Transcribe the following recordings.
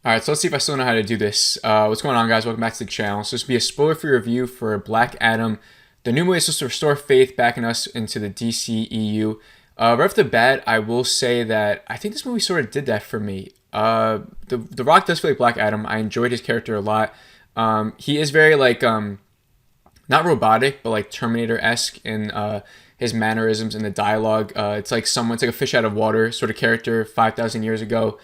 All right, so let's see if I still know how to do this. What's going on, guys? Welcome back to the channel. So this will be a spoiler-free review for Black Adam. The new movie is supposed to restore faith back in us into the DCEU. Right off the bat, I will say that I think this movie sort of did that for me. The Rock does feel like Black Adam. I enjoyed his character a lot. He is very not robotic, but like Terminator-esque in his mannerisms and the dialogue. It's like someone's like a fish out of water sort of character 5,000 years ago.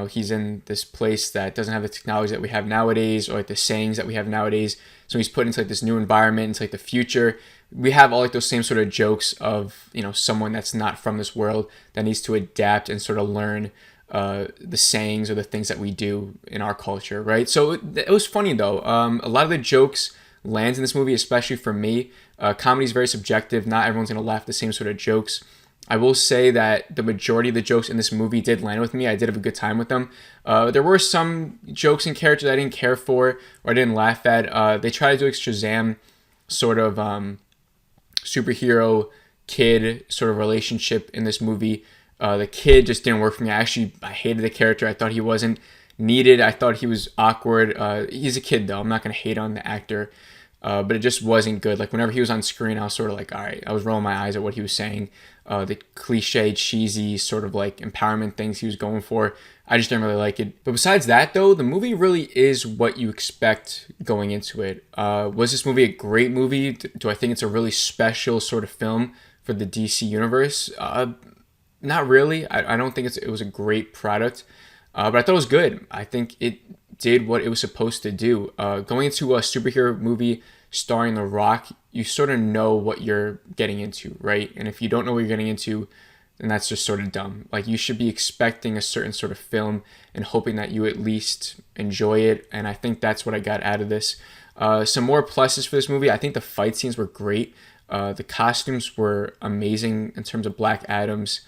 He's in this place that doesn't have the technology that we have nowadays, or like the sayings that we have nowadays. So he's put into like this new environment, into like the future. We have all like those same sort of jokes of, someone that's not from this world that needs to adapt and sort of learn the sayings or the things that we do in our culture, right? So it was funny though. A lot of the jokes lands in this movie, especially for me. Comedy is very subjective. Not everyone's gonna laugh at the same sort of jokes. I will say that the majority of the jokes in this movie did land with me. I did have a good time with them. There were some jokes and characters I didn't care for or I didn't laugh at. They tried to do a Shazam sort of superhero kid sort of relationship in this movie. The kid just didn't work for me. I hated the character. I thought he wasn't needed. I thought he was awkward. He's a kid though. I'm not going to hate on the actor. But it just wasn't good. Like whenever he was on screen, I was sort of like, all right, I was rolling my eyes at what he was saying. The cliche, cheesy sort of like empowerment things he was going for. I just didn't really like it. But besides that though, the movie really is what you expect going into it. Was this movie a great movie? Do I think it's a really special sort of film for the DC universe? Not really. I don't think it was a great product. But I thought it was good. I think it did what it was supposed to do. Going into a superhero movie starring The Rock, you sort of know what you're getting into, right? And if you don't know what you're getting into, then that's just sort of dumb. Like you should be expecting a certain sort of film and hoping that you at least enjoy it. And I think that's what I got out of this. Some more pluses for this movie. I think the fight scenes were great. The costumes were amazing in terms of Black Adam's,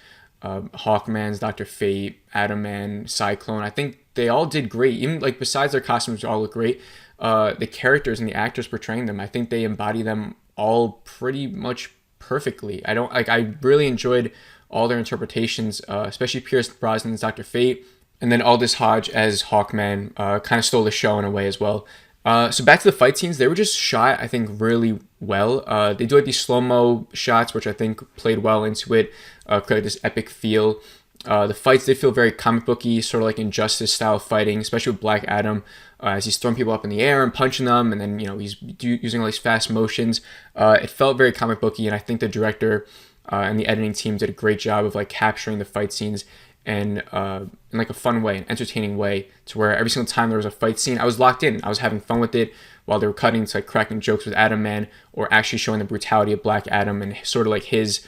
Hawkman's, Dr. Fate, Atom Man, Cyclone. I think they all did great. Even like besides their costumes all look great. The characters and the actors portraying them, I think they embody them all pretty much perfectly. I really enjoyed all their interpretations, especially Pierce Brosnan's Dr. Fate, and then Aldous Hodge as Hawkman kind of stole the show in a way as well. So back to the fight scenes, they were just shot, I think, really well. They do like these slow-mo shots, which I think played well into it, created this epic feel. The fights did feel very comic booky, sort of like Injustice style fighting, especially with Black Adam, as he's throwing people up in the air and punching them, and then he's using all these fast motions. It felt very comic booky, and I think the director and the editing team did a great job of like capturing the fight scenes and in like a fun way, an entertaining way, to where every single time there was a fight scene, I was locked in. I was having fun with it while they were cutting to like cracking jokes with Atom Man, or actually showing the brutality of Black Adam and sort of like his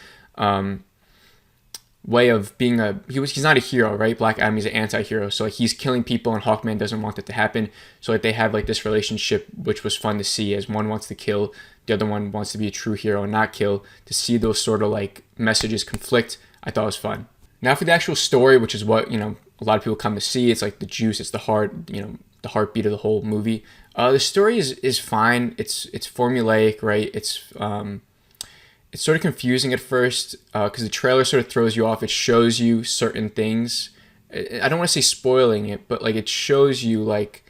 way of being he's not a hero, right? Black Adam, he's an anti-hero, so like he's killing people and Hawkman doesn't want that to happen. So like they have like this relationship, which was fun to see, as one wants to kill, the other one wants to be a true hero and not kill. To see those sort of like messages conflict, I thought was fun. Now for the actual story, which is what a lot of people come to see, it's like the juice, it's the heart, the heartbeat of the whole movie. The story is fine. It's formulaic, right? It's sort of confusing at first because the trailer sort of throws you off. It shows you certain things. I don't want to say spoiling it, but like it shows you like,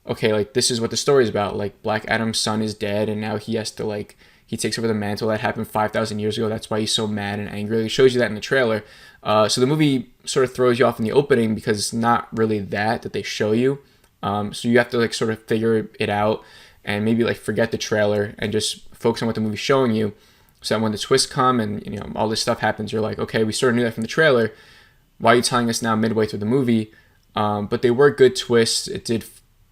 okay, like this is what the story is about. Like Black Adam's son is dead, and now he has to he takes over the mantle that happened 5,000 years ago. That's why he's so mad and angry. It shows you that in the trailer. So the movie sort of throws you off in the opening because it's not really that they show you. So you have to like sort of figure it out and maybe like forget the trailer and just focus on what the movie's showing you. So that when the twists come and all this stuff happens, you're like, okay, we sort of knew that from the trailer. Why are you telling us now midway through the movie? But they were good twists. It did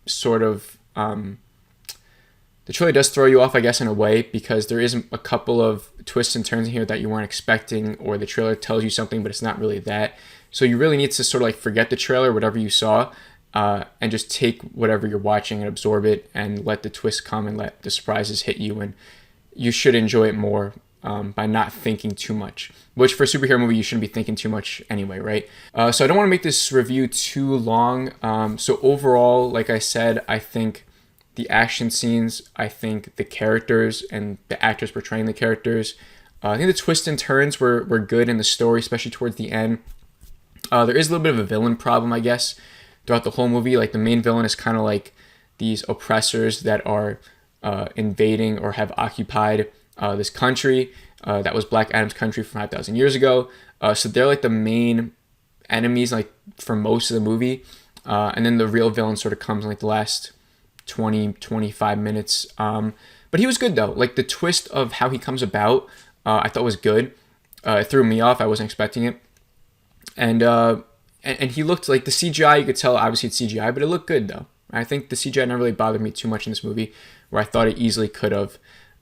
sort of the trailer does throw you off, I guess, in a way, because there is a couple of twists and turns in here that you weren't expecting, or the trailer tells you something, but it's not really that. So you really need to sort of like forget the trailer, whatever you saw, and just take whatever you're watching and absorb it, and let the twists come and let the surprises hit you, and you should enjoy it more by not thinking too much. Which for a superhero movie, you shouldn't be thinking too much anyway, right? So I don't want to make this review too long. So overall, like I said, I think the action scenes, I think the characters and the actors portraying the characters, I think the twists and turns were good in the story, especially towards the end. There is a little bit of a villain problem, I guess. throughout the whole movie. Like the main villain is kind of like these oppressors that are invading or have occupied this country that was Black Adam's country from 5,000 years ago. So they're like the main enemies like for most of the movie. And then the real villain sort of comes in like the last 20-25 minutes. But he was good though. Like the twist of how he comes about, I thought was good. It threw me off. I wasn't expecting it. And he looked like the CGI, you could tell obviously it's CGI, but it looked good though. I think the CGI never really bothered me too much in this movie, where I thought it easily could have.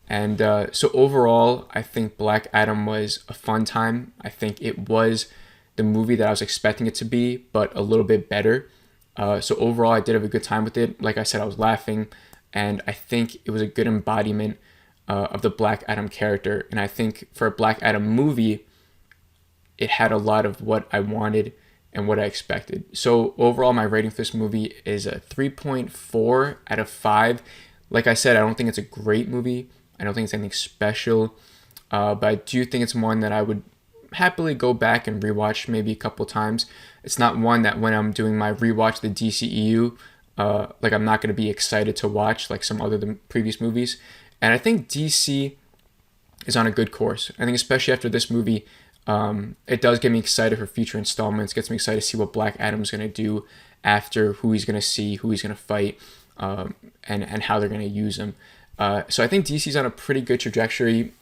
And so overall, I think Black Adam was a fun time. I think it was the movie that I was expecting it to be, but a little bit better. So overall, I did have a good time with it. Like I said, I was laughing, and I think it was a good embodiment of the Black Adam character. And I think for a Black Adam movie, it had a lot of what I wanted and what I expected. So overall, my rating for this movie is a 3.4 out of 5. Like I said, I don't think it's a great movie. I don't think it's anything special, but I do think it's one that I would happily go back and rewatch maybe a couple times. It's not one that when I'm doing my rewatch the DCEU, like I'm not going to be excited to watch like some other than previous movies. And I think DC is on a good course. I think especially after this movie, it does get me excited for future installments. Gets me excited to see what Black Adam's going to do after, who he's going to see, who he's going to fight, and how they're going to use him. So I think DC's on a pretty good trajectory.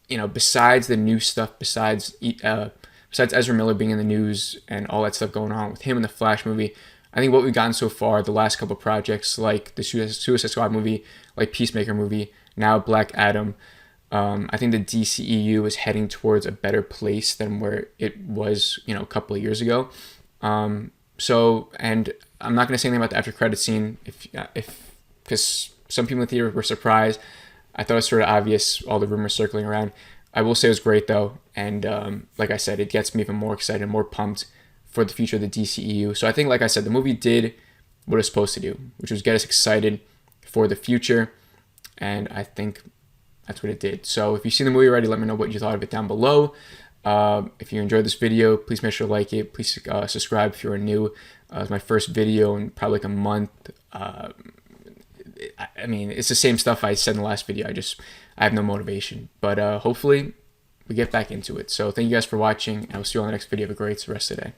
You know, besides the new stuff, besides Ezra Miller being in the news and all that stuff going on with him in the Flash movie, I think what we've gotten so far, the last couple projects, like the Suicide Squad movie, like Peacemaker movie, now Black Adam, I think the DCEU is heading towards a better place than where it was, you know, a couple of years ago. So, and I'm not going to say anything about the after credit scene, because some people in the theater were surprised. I thought it was sort of obvious, all the rumors circling around. I will say it was great though, and like I said, it gets me even more excited and more pumped for the future of the DCEU. So I think, like I said, the movie did what it was supposed to do, which was get us excited for the future, and I think that's what it did. So if you've seen the movie already, let me know what you thought of it down below. If you enjoyed this video, please make sure to like it. Please subscribe if you're new. It's my first video in probably like a month. I mean, it's the same stuff I said in the last video. I have no motivation. But hopefully we get back into it. So thank you guys for watching, and I'll see you on the next video. Have a great rest of the day.